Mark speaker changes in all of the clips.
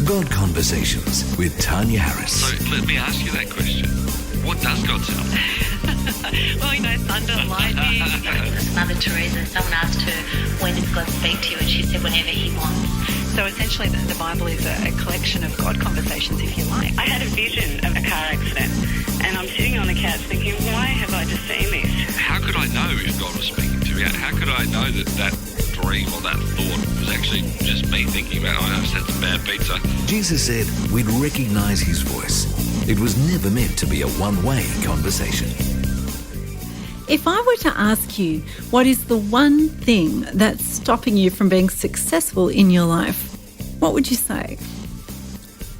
Speaker 1: God Conversations with Tanya Harris.
Speaker 2: So let me ask you that question. What does God sound like?
Speaker 3: Well, thunder, lightning.
Speaker 4: Mother Teresa, someone asked her, when does God speak to you? And she said, whenever he wants.
Speaker 3: So essentially the Bible is a collection of God conversations, if you like.
Speaker 5: I had a vision of a car accident and I'm sitting on the couch thinking, why have I just seen this?
Speaker 2: How could I know if God was speaking to me? How could I know that dream or that thought was actually just me thinking about, I just had some bad pizza?
Speaker 1: Jesus said we'd recognize his voice. It was never meant to be a one-way conversation.
Speaker 6: If I were to ask you, what is the one thing that's stopping you from being successful in your life, what would you say?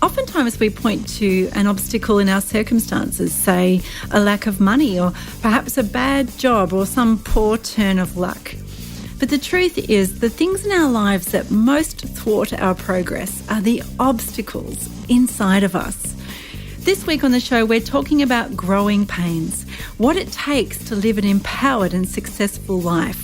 Speaker 6: Oftentimes we point to an obstacle in our circumstances, say a lack of money or perhaps a bad job or some poor turn of luck. But the truth is, the things in our lives that most thwart our progress are the obstacles inside of us. This week on the show, we're talking about growing pains, what it takes to live an empowered and successful life.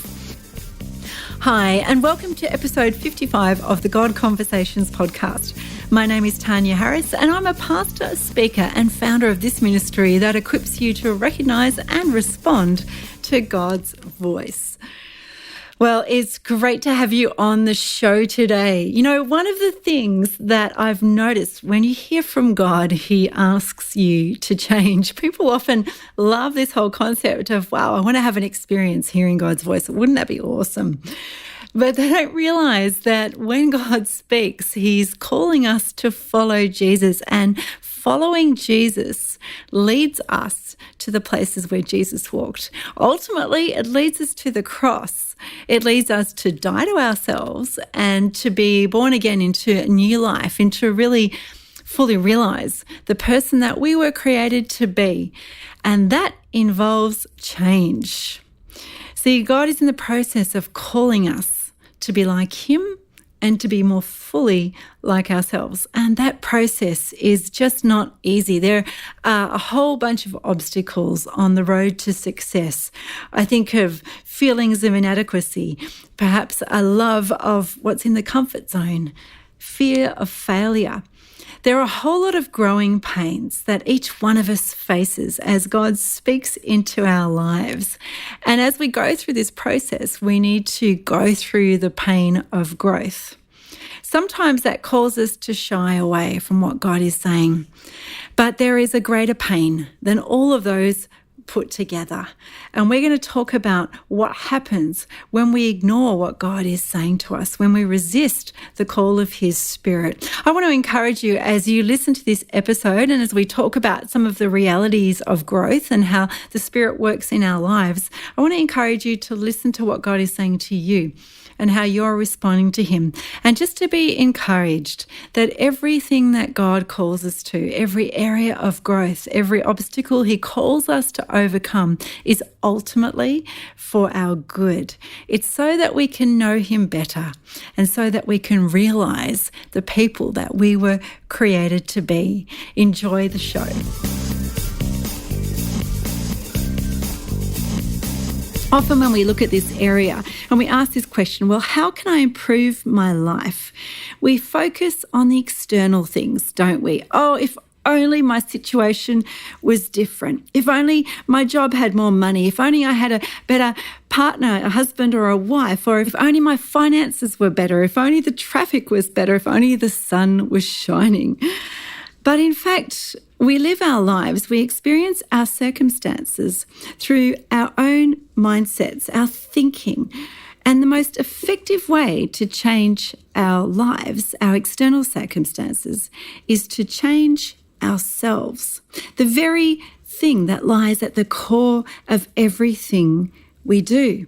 Speaker 6: Hi, and welcome to episode 55 of the God Conversations podcast. My name is Tanya Harris, and I'm a pastor, speaker, and founder of this ministry that equips you to recognise and respond to God's voice. Well, it's great to have you on the show today. One of the things that I've noticed when you hear from God, he asks you to change. People often love this whole concept of, wow, I want to have an experience hearing God's voice. Wouldn't that be awesome? But they don't realise that when God speaks, he's calling us to follow Jesus, and following Jesus leads us to the places where Jesus walked. Ultimately, it leads us to the cross. It leads us to die to ourselves and to be born again into a new life, and to really fully realise the person that we were created to be. And that involves change. See, God is in the process of calling us to be like him and to be more fully like ourselves. And that process is just not easy. There are a whole bunch of obstacles on the road to success. I think of feelings of inadequacy, perhaps a love of what's in the comfort zone, fear of failure. There are a whole lot of growing pains that each one of us faces as God speaks into our lives. And as we go through this process, we need to go through the pain of growth. Sometimes that calls us to shy away from what God is saying. But there is a greater pain than all of those put together. And we're going to talk about what happens when we ignore what God is saying to us, when we resist the call of his Spirit. I want to encourage you as you listen to this episode and as we talk about some of the realities of growth and how the Spirit works in our lives, I want to encourage you to listen to what God is saying to you and how you're responding to him. And just to be encouraged that everything that God calls us to, every area of growth, every obstacle he calls us to overcome is ultimately for our good. It's so that we can know him better and so that we can realise the people that we were created to be. Enjoy the show. Often when we look at this area and we ask this question, well, how can I improve my life? We focus on the external things, don't we? Oh, if only my situation was different. If only my job had more money. If only I had a better partner, a husband or a wife. Or if only my finances were better. If only the traffic was better. If only the sun was shining. But in fact, we live our lives, we experience our circumstances through our own mindsets, our thinking. And the most effective way to change our lives, our external circumstances, is to change ourselves. The very thing that lies at the core of everything we do.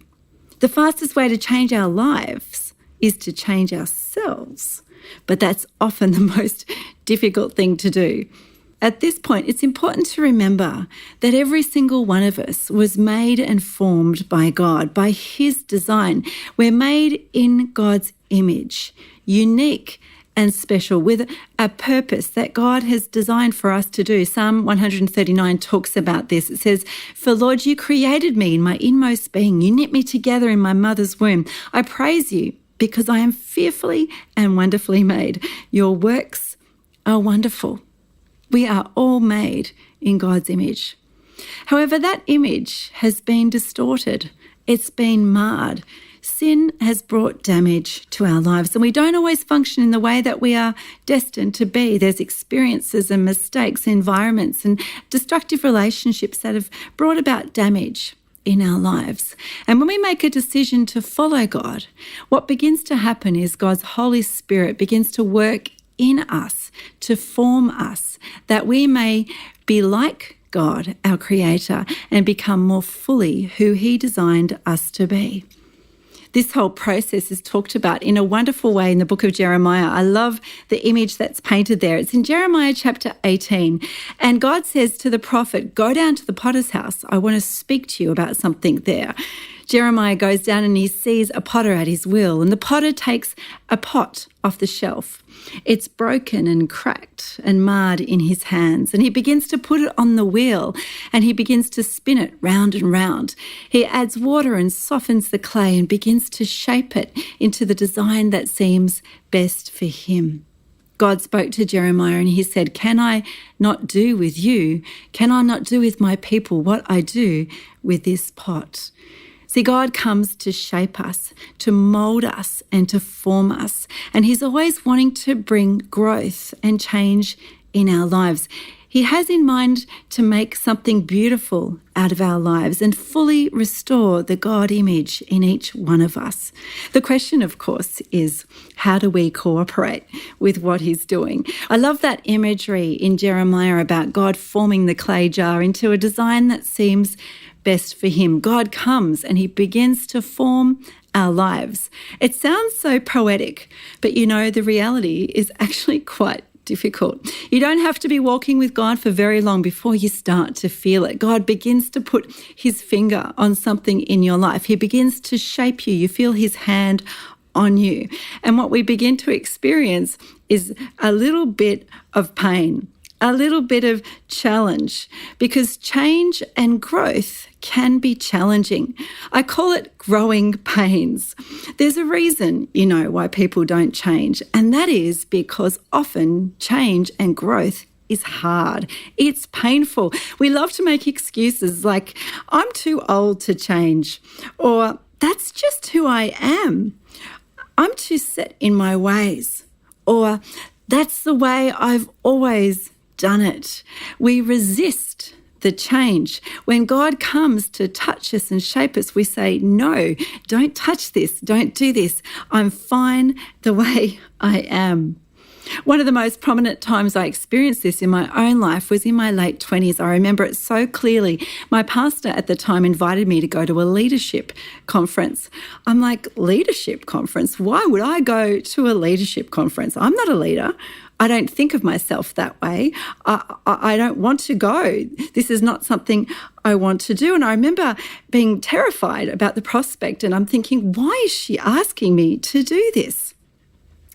Speaker 6: The fastest way to change our lives is to change ourselves. But that's often the most difficult thing to do. At this point, it's important to remember that every single one of us was made and formed by God, by his design. We're made in God's image, unique and special, with a purpose that God has designed for us to do. Psalm 139 talks about this. It says, "For Lord, you created me in my inmost being. You knit me together in my mother's womb. I praise you because I am fearfully and wonderfully made. Your works are wonderful. We are all made in God's image. However, that image has been distorted. It's been marred. Sin has brought damage to our lives, and we don't always function in the way that we are destined to be. There's experiences and mistakes, environments and destructive relationships that have brought about damage in our lives. And when we make a decision to follow God, what begins to happen is God's Holy Spirit begins to work in us, to form us, that we may be like God, our Creator, and become more fully who He designed us to be. This whole process is talked about in a wonderful way in the book of Jeremiah. I love the image that's painted there. It's in Jeremiah chapter 18. And God says to the prophet, go down to the potter's house. I want to speak to you about something there. Jeremiah goes down and he sees a potter at his wheel, and the potter takes a pot off the shelf. It's broken and cracked and marred in his hands, and he begins to put it on the wheel and he begins to spin it round and round. He adds water and softens the clay and begins to shape it into the design that seems best for him. God spoke to Jeremiah and he said, can I not do with you, can I not do with my people what I do with this pot? See, God comes to shape us, to mould us and to form us. And He's always wanting to bring growth and change in our lives. He has in mind to make something beautiful out of our lives and fully restore the God image in each one of us. The question, of course, is how do we cooperate with what He's doing? I love that imagery in Jeremiah about God forming the clay jar into a design that seems best for Him. God comes and He begins to form our lives. It sounds so poetic, but the reality is actually quite difficult. You don't have to be walking with God for very long before you start to feel it. God begins to put His finger on something in your life. He begins to shape you. You feel His hand on you. And what we begin to experience is a little bit of pain, a little bit of challenge, because change and growth can be challenging. I call it growing pains. There's a reason, why people don't change, and that is because often change and growth is hard. It's painful. We love to make excuses like, I'm too old to change, or that's just who I am. I'm too set in my ways, or that's the way I've always done it. We resist the change. When God comes to touch us and shape us, we say, no, don't touch this, don't do this. I'm fine the way I am. One of the most prominent times I experienced this in my own life was in my late 20s. I remember it so clearly. My pastor at the time invited me to go to a leadership conference. I'm like, leadership conference? Why would I go to a leadership conference? I'm not a leader. I don't think of myself that way. I don't want to go. This is not something I want to do. And I remember being terrified about the prospect, and I'm thinking, why is she asking me to do this?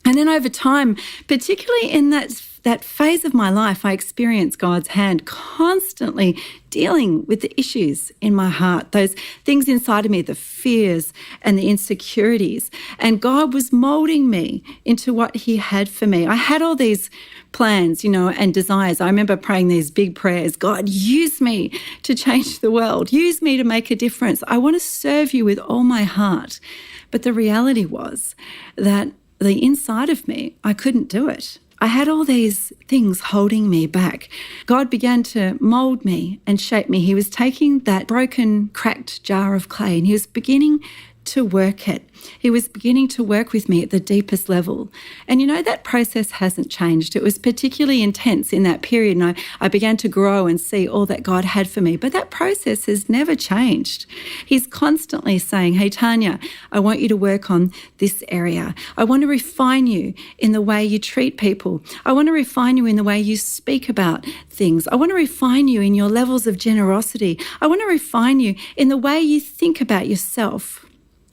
Speaker 6: And then over time, particularly in that phase of my life, I experienced God's hand constantly dealing with the issues in my heart, those things inside of me, the fears and the insecurities. And God was molding me into what He had for me. I had all these plans, and desires. I remember praying these big prayers. God, use me to change the world. Use me to make a difference. I want to serve you with all my heart. But the reality was that the inside of me, I couldn't do it. I had all these things holding me back. God began to mold me and shape me. He was taking that broken, cracked jar of clay and He was beginning to work it. He was beginning to work with me at the deepest level. And that process hasn't changed. It was particularly intense in that period, and I began to grow and see all that God had for me. But that process has never changed. He's constantly saying, hey, Tanya, I want you to work on this area. I want to refine you in the way you treat people. I want to refine you in the way you speak about things. I want to refine you in your levels of generosity. I want to refine you in the way you think about yourself.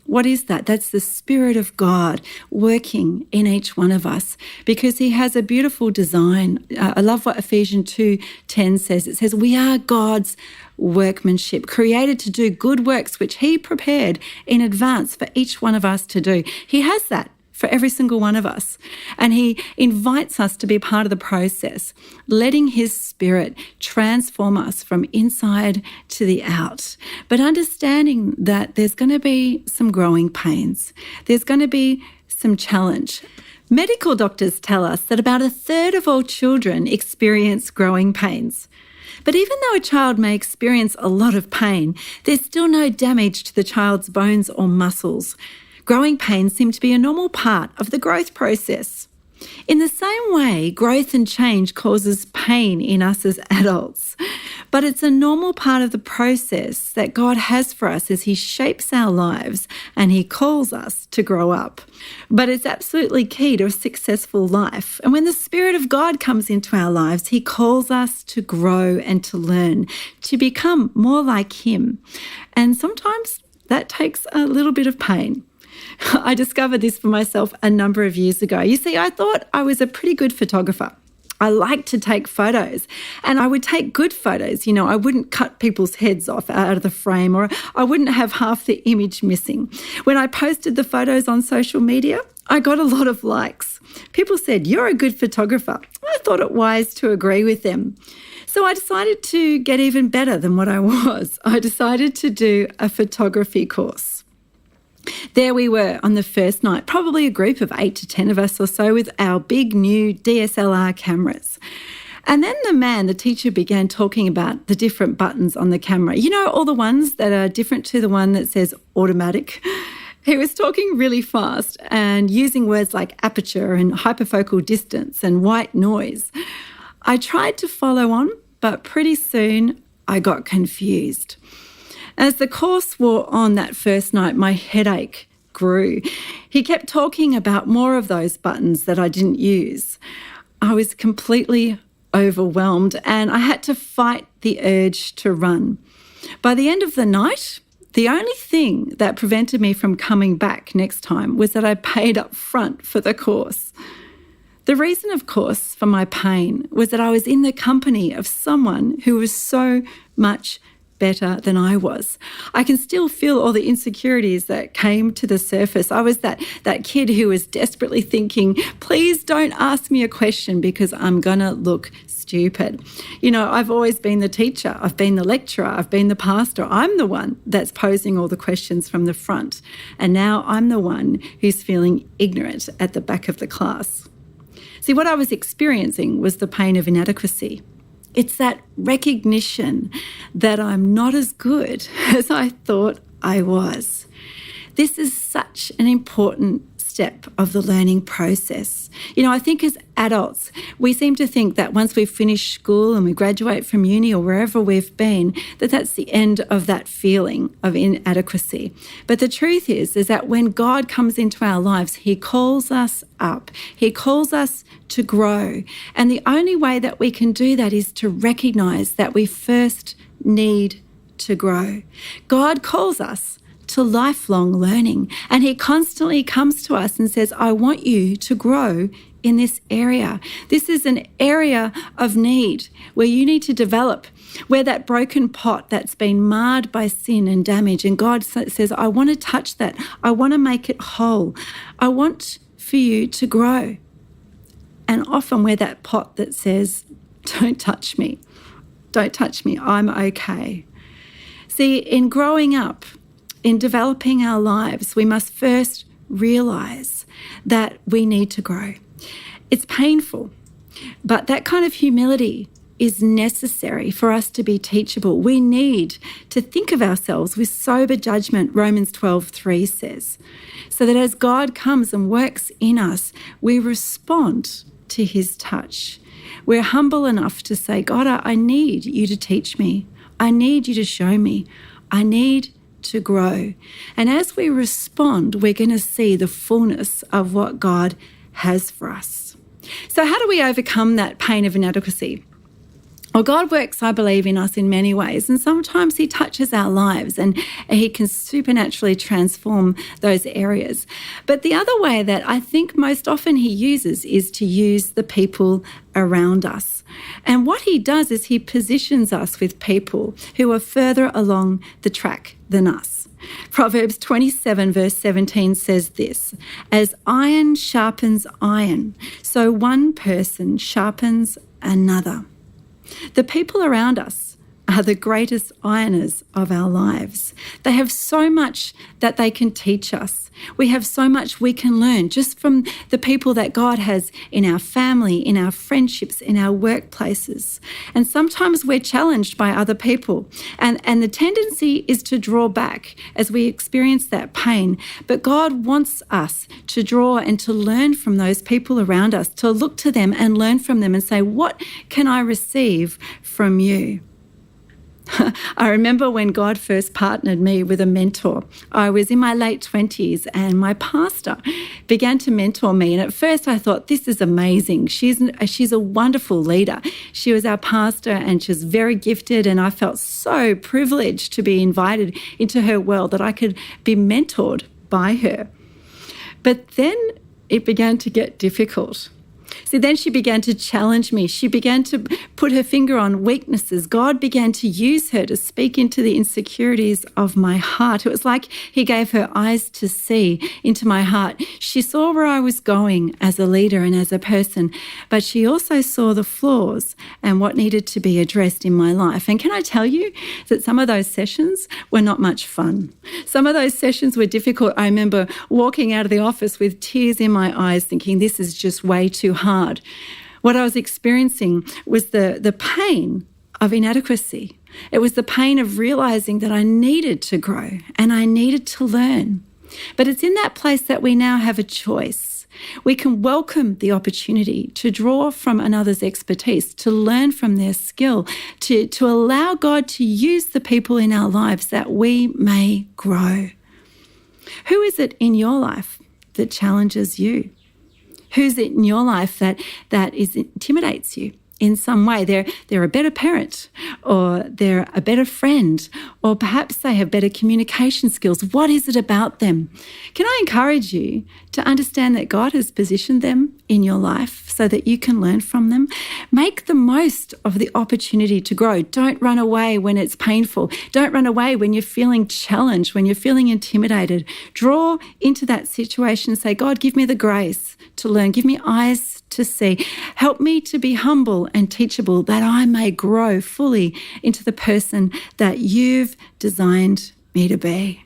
Speaker 6: What is that? That's the Spirit of God working in each one of us, because he has a beautiful design. I love what Ephesians 2:10 says. It says, we are God's workmanship, created to do good works, which he prepared in advance for each one of us to do. He has that for every single one of us. And he invites us to be part of the process, letting his Spirit transform us from inside to the out. But understanding that there's going to be some growing pains. There's going to be some challenge. Medical doctors tell us that about 1/3 of all children experience growing pains. But even though a child may experience a lot of pain, there's still no damage to the child's bones or muscles. Growing pains seem to be a normal part of the growth process. In the same way, growth and change causes pain in us as adults. But it's a normal part of the process that God has for us as he shapes our lives and he calls us to grow up. But it's absolutely key to a successful life. And when the Spirit of God comes into our lives, he calls us to grow and to learn, to become more like him. And sometimes that takes a little bit of pain. I discovered this for myself a number of years ago. You see, I thought I was a pretty good photographer. I liked to take photos, and I would take good photos. I wouldn't cut people's heads off out of the frame, or I wouldn't have half the image missing. When I posted the photos on social media, I got a lot of likes. People said, "You're a good photographer." I thought it wise to agree with them. So I decided to get even better than what I was. I decided to do a photography course. There we were on the first night, probably a group of 8 to 10 of us or so, with our big new DSLR cameras. And then the teacher began talking about the different buttons on the camera. All the ones that are different to the one that says automatic. He was talking really fast and using words like aperture and hyperfocal distance and white noise. I tried to follow on, but pretty soon I got confused. As the course wore on that first night, my headache grew. He kept talking about more of those buttons that I didn't use. I was completely overwhelmed and I had to fight the urge to run. By the end of the night, the only thing that prevented me from coming back next time was that I paid up front for the course. The reason, of course, for my pain was that I was in the company of someone who was so much better than I was. I can still feel all the insecurities that came to the surface. I was that kid who was desperately thinking, please don't ask me a question because I'm going to look stupid. I've always been the teacher. I've been the lecturer. I've been the pastor. I'm the one that's posing all the questions from the front. And now I'm the one who's feeling ignorant at the back of the class. See, what I was experiencing was the pain of inadequacy. It's that recognition that I'm not as good as I thought I was. This is such an important step of the learning process. I think as adults, we seem to think that once we've finished school and we graduate from uni or wherever we've been, that's the end of that feeling of inadequacy. But the truth is that when God comes into our lives, he calls us up. He calls us to grow. And the only way that we can do that is to recognize that we first need to grow. God calls us to lifelong learning, and he constantly comes to us and says, I want you to grow in this area. This is an area of need where you need to develop, where that broken pot that's been marred by sin and damage, and God says, I want to touch that. I want to make it whole. I want for you to grow. And often we're that pot that says, don't touch me. Don't touch me. I'm okay. See, in growing up, in developing our lives, we must first realise that we need to grow. It's painful, but that kind of humility is necessary for us to be teachable. We need to think of ourselves with sober judgment, Romans 12:3 says, so that as God comes and works in us, we respond to his touch. We're humble enough to say, God, I need you to teach me. I need you to show me. I need to grow. And as we respond, we're going to see the fullness of what God has for us. So how do we overcome that pain of inadequacy? Well, God works, I believe, in us in many ways, and sometimes he touches our lives and he can supernaturally transform those areas. But the other way that I think most often he uses is to use the people around us. And what he does is he positions us with people who are further along the track than us. Proverbs 27 verse 17 says this, "As iron sharpens iron, so one person sharpens another." The people around us are the greatest ironers of our lives. They have so much that they can teach us. We have so much we can learn just from the people that God has in our family, in our friendships, in our workplaces. And sometimes we're challenged by other people. And the tendency is to draw back as we experience that pain. But God wants us to draw and to learn from those people around us, to look to them and learn from them and say, what can I receive from you? I remember when God first partnered me with a mentor. I was in my late 20s and my pastor began to mentor me. And at first I thought, this is amazing. She's a wonderful leader. She was our pastor and she was very gifted, and I felt so privileged to be invited into her world that I could be mentored by her. But then it began to get difficult. See, then she began to challenge me. She began to put her finger on weaknesses. God began to use her to speak into the insecurities of my heart. It was like he gave her eyes to see into my heart. She saw where I was going as a leader and as a person, but she also saw the flaws and what needed to be addressed in my life. And can I tell you that some of those sessions were not much fun. Some of those sessions were difficult. I remember walking out of the office with tears in my eyes thinking, this is just way too hard. What I was experiencing was the pain of inadequacy. It was the pain of realizing that I needed to grow and I needed to learn. But it's in that place that we now have a choice. We can welcome the opportunity to draw from another's expertise, to learn from their skill, to allow God to use the people in our lives that we may grow. Who is it in your life that challenges you? Who's it in your life that intimidates you in some way? They're a better parent, or they're a better friend, or perhaps they have better communication skills. What is it about them? Can I encourage you to understand that God has positioned them in your life so that you can learn from them? Make the most of the opportunity to grow. Don't run away when it's painful. Don't run away when you're feeling challenged, when you're feeling intimidated. Draw into that situation and say, God, give me the grace to learn. Give me eyes to see. Help me to be humble and teachable that I may grow fully into the person that you've designed me to be.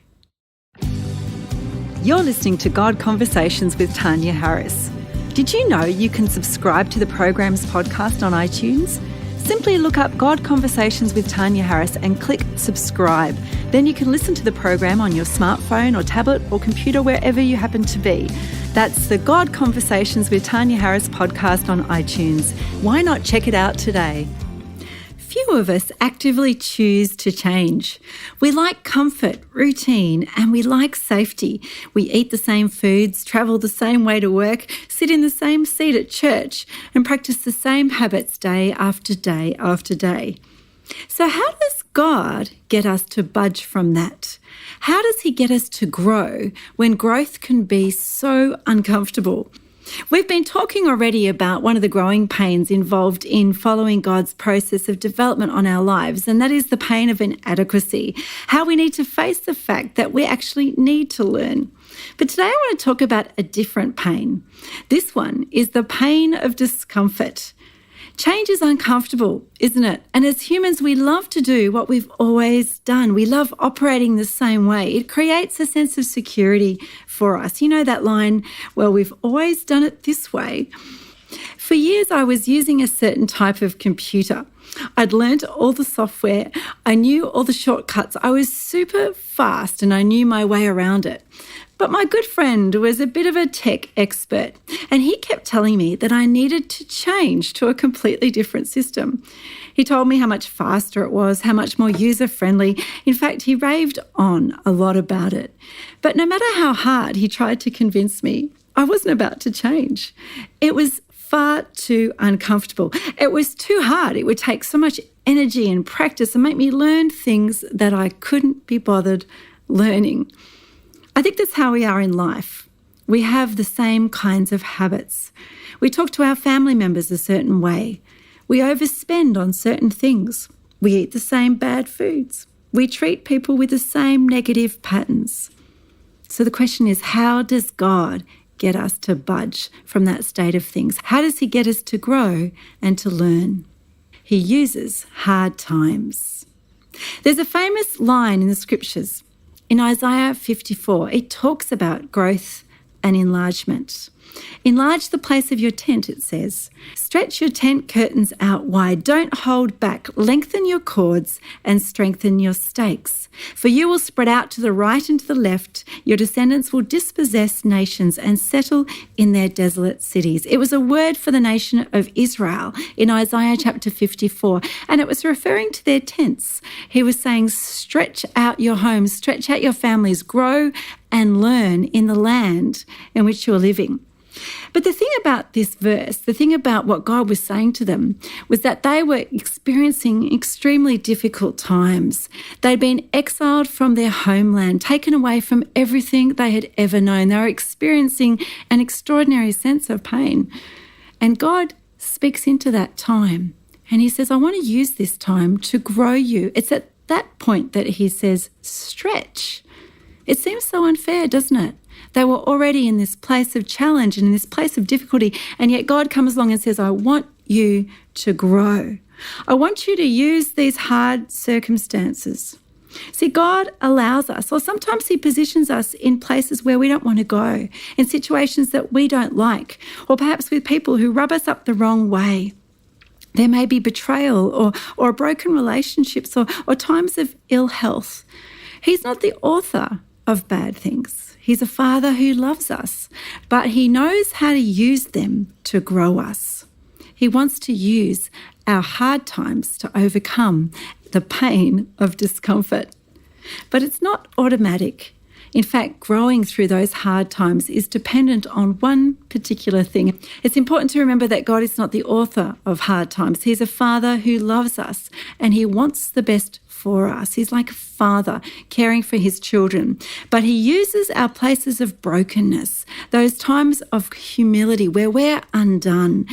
Speaker 6: You're listening to God Conversations with Tanya Harris. Did you know you can subscribe to the program's podcast on iTunes? Simply look up God Conversations with Tanya Harris and click subscribe. Then you can listen to the program on your smartphone or tablet or computer wherever you happen to be. That's the God Conversations with Tanya Harris podcast on iTunes. Why not check it out today? Few of us actively choose to change. We like comfort, routine, and we like safety. We eat the same foods, travel the same way to work, sit in the same seat at church, and practice the same habits day after day after day. So how does God get us to budge from that? How does he get us to grow when growth can be so uncomfortable? We've been talking already about one of the growing pains involved in following God's process of development on our lives, and that is the pain of inadequacy, how we need to face the fact that we actually need to learn. But today I want to talk about a different pain. This one is the pain of discomfort. Change is uncomfortable, isn't it? And as humans, we love to do what we've always done. We love operating the same way. It creates a sense of security for us. You know that line, well, we've always done it this way. For years, I was using a certain type of computer. I'd learned all the software. I knew all the shortcuts. I was super fast and I knew my way around it. But my good friend was a bit of a tech expert, and he kept telling me that I needed to change to a completely different system. He told me how much faster it was, how much more user-friendly. In fact, he raved on a lot about it. But no matter how hard he tried to convince me, I wasn't about to change. It was far too uncomfortable. It was too hard. It would take so much energy and practice and make me learn things that I couldn't be bothered learning. I think that's how we are in life. We have the same kinds of habits. We talk to our family members a certain way. We overspend on certain things. We eat the same bad foods. We treat people with the same negative patterns. So the question is, how does God get us to budge from that state of things? How does he get us to grow and to learn? He uses hard times. There's a famous line in the scriptures. In Isaiah 54, it talks about growth and enlargement. Enlarge the place of your tent, it says. Stretch your tent curtains out wide. Don't hold back. Lengthen your cords and strengthen your stakes. For you will spread out to the right and to the left. Your descendants will dispossess nations and settle in their desolate cities. It was a word for the nation of Israel in Isaiah chapter 54, and it was referring to their tents. He was saying, stretch out your homes, stretch out your families, grow and learn in the land in which you're living. But the thing about this verse, the thing about what God was saying to them, was that they were experiencing extremely difficult times. They'd been exiled from their homeland, taken away from everything they had ever known. They were experiencing an extraordinary sense of pain. And God speaks into that time and he says, I want to use this time to grow you. It's at that point that he says, stretch. It seems so unfair, doesn't it? They were already in this place of challenge and in this place of difficulty, and yet God comes along and says, I want you to grow. I want you to use these hard circumstances. See, God allows us, or sometimes he positions us in places where we don't want to go, in situations that we don't like, or perhaps with people who rub us up the wrong way. There may be betrayal or broken relationships or times of ill health. He's not the author of bad things. He's a father who loves us, but he knows how to use them to grow us. He wants to use our hard times to overcome the pain of discomfort. But it's not automatic. In fact, growing through those hard times is dependent on one particular thing. It's important to remember that God is not the author of hard times. He's a father who loves us and he wants the best for us. He's like a father caring for his children. But he uses our places of brokenness, those times of humility where we're undone,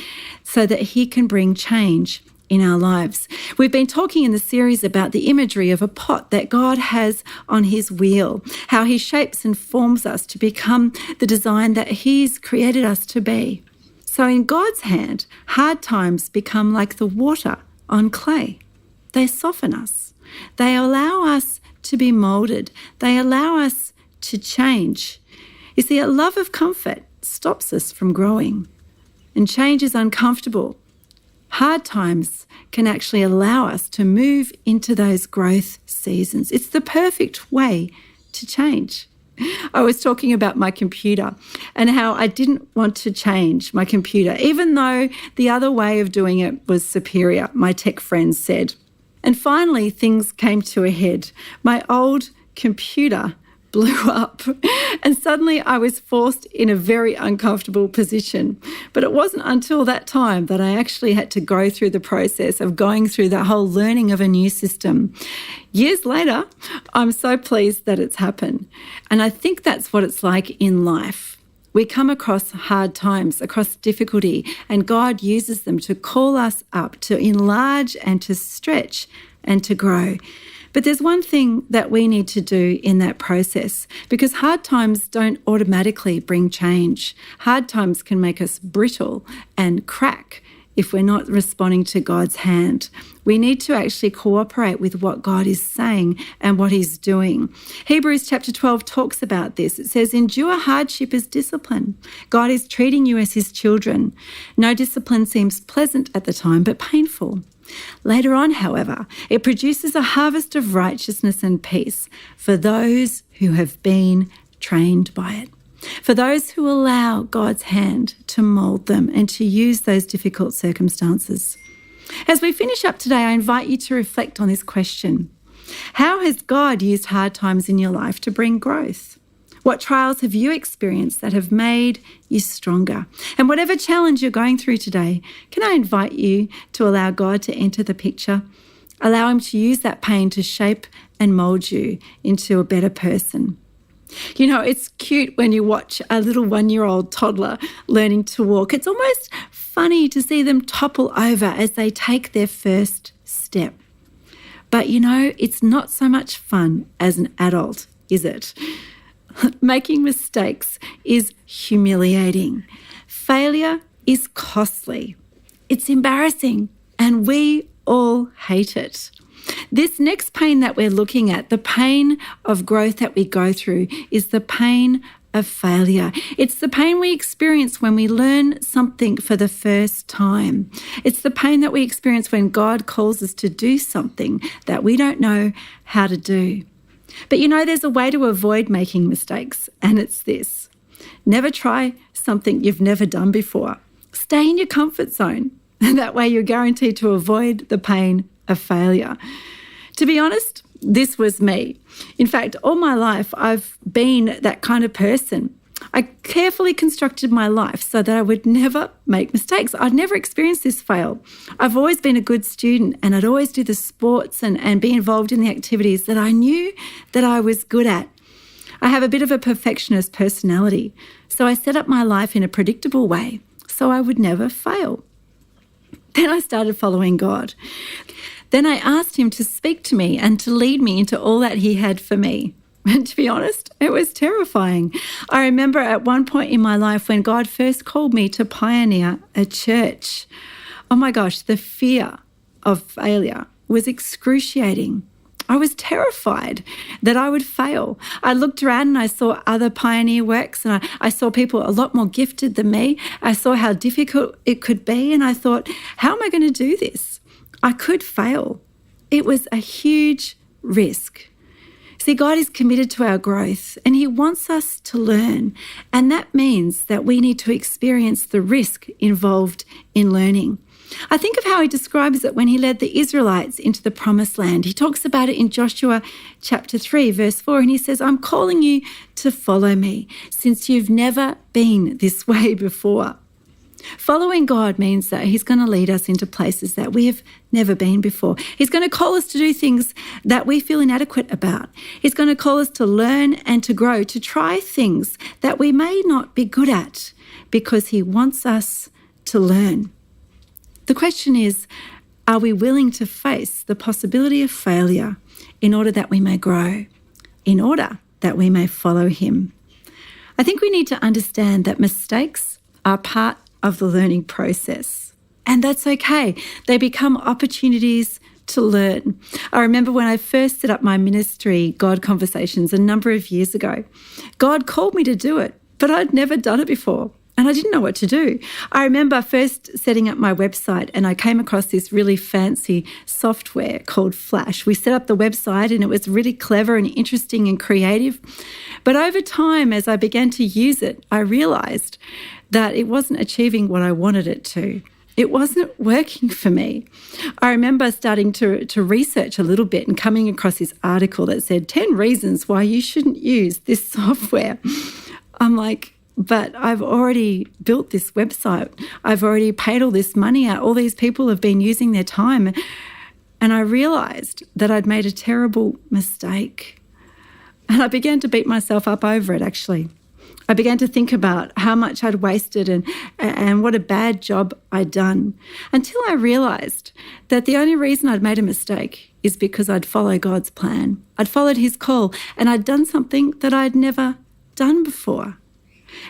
Speaker 6: so that he can bring change in our lives. We've been talking in the series about the imagery of a pot that God has on his wheel, how he shapes and forms us to become the design that he's created us to be. So in God's hand, hard times become like the water on clay. They soften us. They allow us to be molded. They allow us to change. You see, a love of comfort stops us from growing, and change is uncomfortable. Hard times can actually allow us to move into those growth seasons. It's the perfect way to change. I was talking about my computer and how I didn't want to change my computer, even though the other way of doing it was superior, my tech friends said. And finally, things came to a head. My old computer blew up and suddenly I was forced in a very uncomfortable position. But it wasn't until that time that I actually had to go through the process of going through the whole learning of a new system. Years later, I'm so pleased that it's happened. And I think that's what it's like in life. We come across hard times, across difficulty, and God uses them to call us up, to enlarge and to stretch and to grow. But there's one thing that we need to do in that process, because hard times don't automatically bring change. Hard times can make us brittle and crack if we're not responding to God's hand. We need to actually cooperate with what God is saying and what he's doing. Hebrews chapter 12 talks about this. It says, endure hardship as discipline. God is treating you as his children. No discipline seems pleasant at the time, but painful. Later on, however, it produces a harvest of righteousness and peace for those who have been trained by it, for those who allow God's hand to mould them and to use those difficult circumstances. As we finish up today, I invite you to reflect on this question. How has God used hard times in your life to bring growth? What trials have you experienced that have made you stronger? And whatever challenge you're going through today, can I invite you to allow God to enter the picture? Allow him to use that pain to shape and mold you into a better person. You know, it's cute when you watch a little 1-year-old toddler learning to walk. It's almost funny to see them topple over as they take their first step. But you know, it's not so much fun as an adult, is it? Making mistakes is humiliating. Failure is costly. It's embarrassing, and we all hate it. This next pain that we're looking at, the pain of growth that we go through, is the pain of failure. It's the pain we experience when we learn something for the first time. It's the pain that we experience when God calls us to do something that we don't know how to do. But you know, there's a way to avoid making mistakes, and it's this. Never try something you've never done before. Stay in your comfort zone. And that way you're guaranteed to avoid the pain of failure. To be honest, this was me. In fact, all my life, I've been that kind of person. I carefully constructed my life so that I would never make mistakes. I'd never experienced this fail. I've always been a good student, and I'd always do the sports and be involved in the activities that I knew that I was good at. I have a bit of a perfectionist personality, so I set up my life in a predictable way so I would never fail. Then I started following God. Then I asked him to speak to me and to lead me into all that he had for me. And to be honest, it was terrifying. I remember at one point in my life when God first called me to pioneer a church. Oh my gosh, the fear of failure was excruciating. I was terrified that I would fail. I looked around and I saw other pioneer works, and I saw people a lot more gifted than me. I saw how difficult it could be, and I thought, how am I going to do this? I could fail. It was a huge risk. See, God is committed to our growth, and he wants us to learn. And that means that we need to experience the risk involved in learning. I think of how he describes it when he led the Israelites into the promised land. He talks about it in Joshua chapter 3, verse 4, and he says, I'm calling you to follow me, since you've never been this way before. Following God means that he's going to lead us into places that we have never been before. He's going to call us to do things that we feel inadequate about. He's going to call us to learn and to grow, to try things that we may not be good at, because he wants us to learn. The question is, are we willing to face the possibility of failure in order that we may grow, in order that we may follow him? I think we need to understand that mistakes are part of the learning process, and that's okay. They become opportunities to learn. I remember when I first set up my ministry, God Conversations, a number of years ago. God called me to do it, but I'd never done it before. And I didn't know what to do. I remember first setting up my website, and I came across this really fancy software called Flash. We set up the website and it was really clever and interesting and creative. But over time, as I began to use it, I realised that it wasn't achieving what I wanted it to. It wasn't working for me. I remember starting to research a little bit and coming across this article that said 10 reasons why you shouldn't use this software. I'm like, but I've already built this website. I've already paid all this money out. All these people have been using their time. And I realised that I'd made a terrible mistake. And I began to beat myself up over it, actually. I began to think about how much I'd wasted and what a bad job I'd done, until I realised that the only reason I'd made a mistake is because I'd followed God's plan. I'd followed his call, and I'd done something that I'd never done before.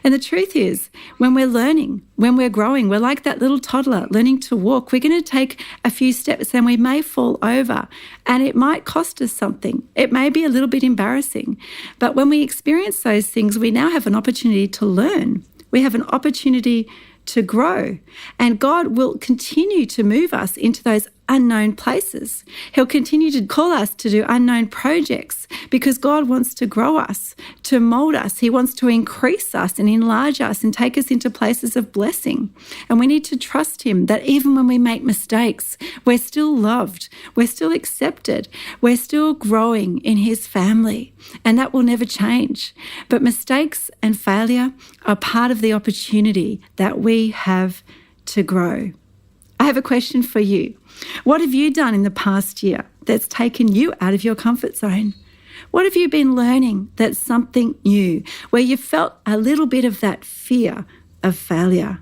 Speaker 6: And the truth is, when we're learning, when we're growing, we're like that little toddler learning to walk. We're going to take a few steps and we may fall over, and it might cost us something. It may be a little bit embarrassing. But when we experience those things, we now have an opportunity to learn. We have an opportunity to grow. And God will continue to move us into those unknown places. He'll continue to call us to do unknown projects because God wants to grow us, to mold us. He wants to increase us and enlarge us and take us into places of blessing. And we need to trust him that even when we make mistakes, we're still loved, we're still accepted, we're still growing in his family. And that will never change. But mistakes and failure are part of the opportunity that we have to grow. I have a question for you. What have you done in the past year that's taken you out of your comfort zone? What have you been learning that's something new, where you felt a little bit of that fear of failure?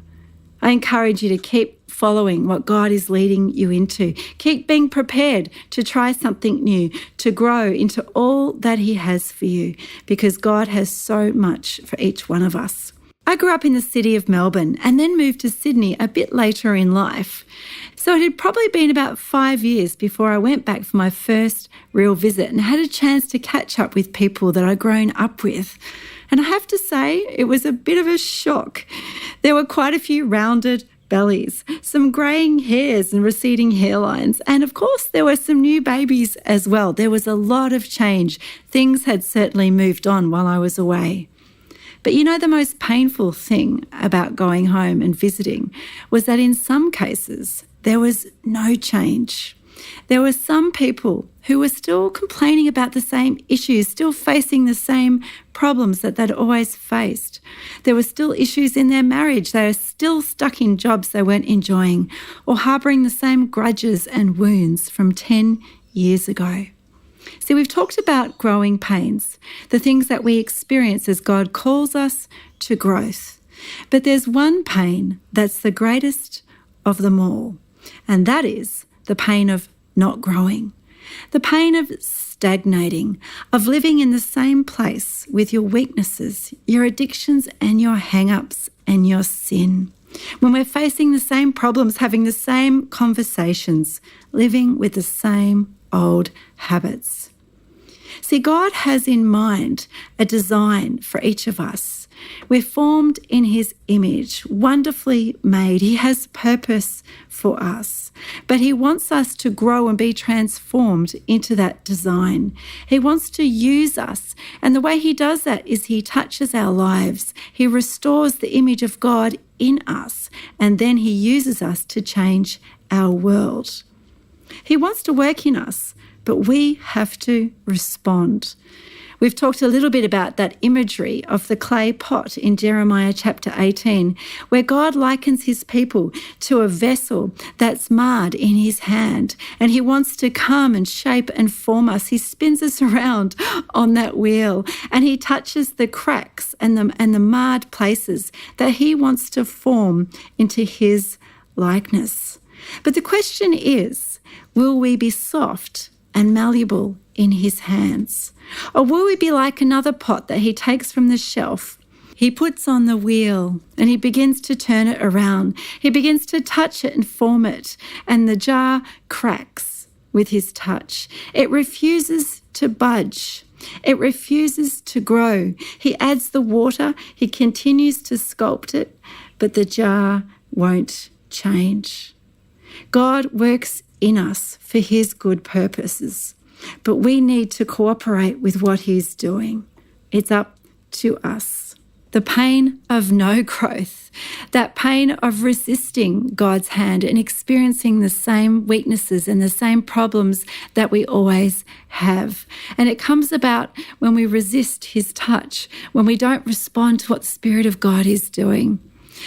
Speaker 6: I encourage you to keep following what God is leading you into. Keep being prepared to try something new, to grow into all that he has for you, because God has so much for each one of us. I grew up in the city of Melbourne and then moved to Sydney a bit later in life. So it had probably been about 5 years before I went back for my first real visit and had a chance to catch up with people that I'd grown up with. And I have to say, it was a bit of a shock. There were quite a few rounded bellies, some greying hairs and receding hairlines. And of course, there were some new babies as well. There was a lot of change. Things had certainly moved on while I was away. But you know, the most painful thing about going home and visiting was that in some cases, there was no change. There were some people who were still complaining about the same issues, still facing the same problems that they'd always faced. There were still issues in their marriage. They were still stuck in jobs they weren't enjoying or harbouring the same grudges and wounds from 10 years ago. See, we've talked about growing pains, the things that we experience as God calls us to growth. But there's one pain that's the greatest of them all, and that is the pain of not growing, the pain of stagnating, of living in the same place with your weaknesses, your addictions and your hang-ups and your sin. When we're facing the same problems, having the same conversations, living with the same old habits. See, God has in mind a design for each of us. We're formed in his image, wonderfully made. He has purpose for us, but he wants us to grow and be transformed into that design. He wants to use us, and the way he does that is he touches our lives. He restores the image of God in us, and then he uses us to change our world. He wants to work in us, but we have to respond. We've talked a little bit about that imagery of the clay pot in Jeremiah chapter 18, where God likens his people to a vessel that's marred in his hand, and he wants to come and shape and form us. He spins us around on that wheel, and he touches the cracks and the marred places that he wants to form into his likeness. But the question is, will we be soft and malleable in his hands? Or will we be like another pot that he takes from the shelf? He puts on the wheel and he begins to turn it around. He begins to touch it and form it, and the jar cracks with his touch. It refuses to budge. It refuses to grow. He adds the water. He continues to sculpt it, but the jar won't change. God works in us for his good purposes, but we need to cooperate with what he's doing. It's up to us. The pain of no growth, that pain of resisting God's hand and experiencing the same weaknesses and the same problems that we always have. And it comes about when we resist his touch, when we don't respond to what the Spirit of God is doing.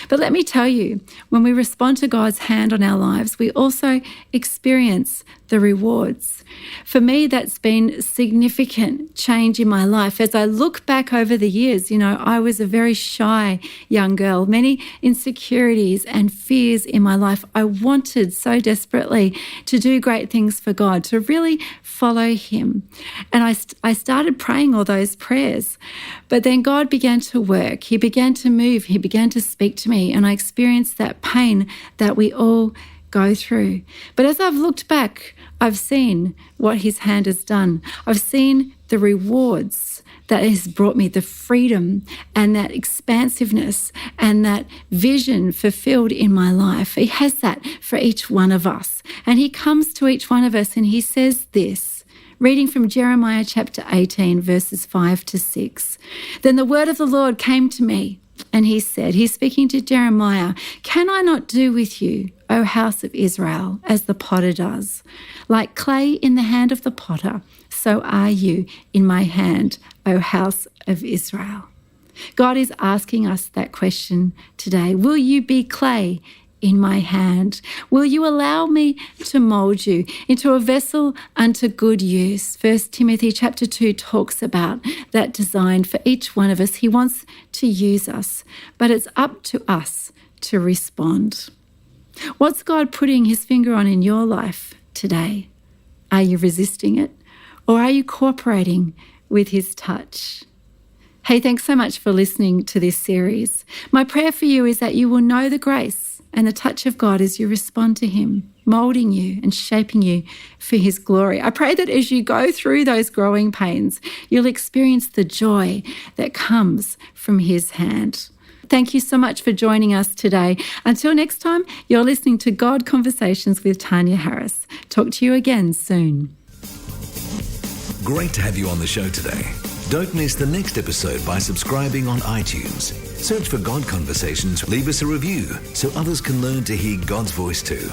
Speaker 6: But let me tell you, when we respond to God's hand on our lives, we also experience the rewards. For me, that's been significant change in my life. As I look back over the years, I was a very shy young girl, many insecurities and fears in my life. I wanted so desperately to do great things for God, to really follow him. And I started praying all those prayers. But then God began to work. He began to move. He began to speak to me, and I experienced that pain that we all go through. But as I've looked back, I've seen what his hand has done. I've seen the rewards that has brought me, the freedom and that expansiveness and that vision fulfilled in my life. He has that for each one of us. And he comes to each one of us and he says this, reading from Jeremiah chapter 18, verses 5 to 6. Then the word of the Lord came to me, and he said, he's speaking to Jeremiah, can I not do with you, O house of Israel, as the potter does? Like clay in the hand of the potter, so are you in my hand, O house of Israel. God is asking us that question today. Will you be clay in my hand? Will you allow me to mold you into a vessel unto good use? 1 Timothy chapter 2 talks about that design for each one of us. He wants to use us, but it's up to us to respond. What's God putting his finger on in your life today? Are you resisting it, or are you cooperating with his touch? Hey, thanks so much for listening to this series. My prayer for you is that you will know the grace and the touch of God as you respond to him, molding you and shaping you for his glory. I pray that as you go through those growing pains, you'll experience the joy that comes from his hand. Thank you so much for joining us today. Until next time, you're listening to God Conversations with Tanya Harris. Talk to you again soon.
Speaker 1: Great to have you on the show today. Don't miss the next episode by subscribing on iTunes. Search for God Conversations, leave us a review so others can learn to hear God's voice too.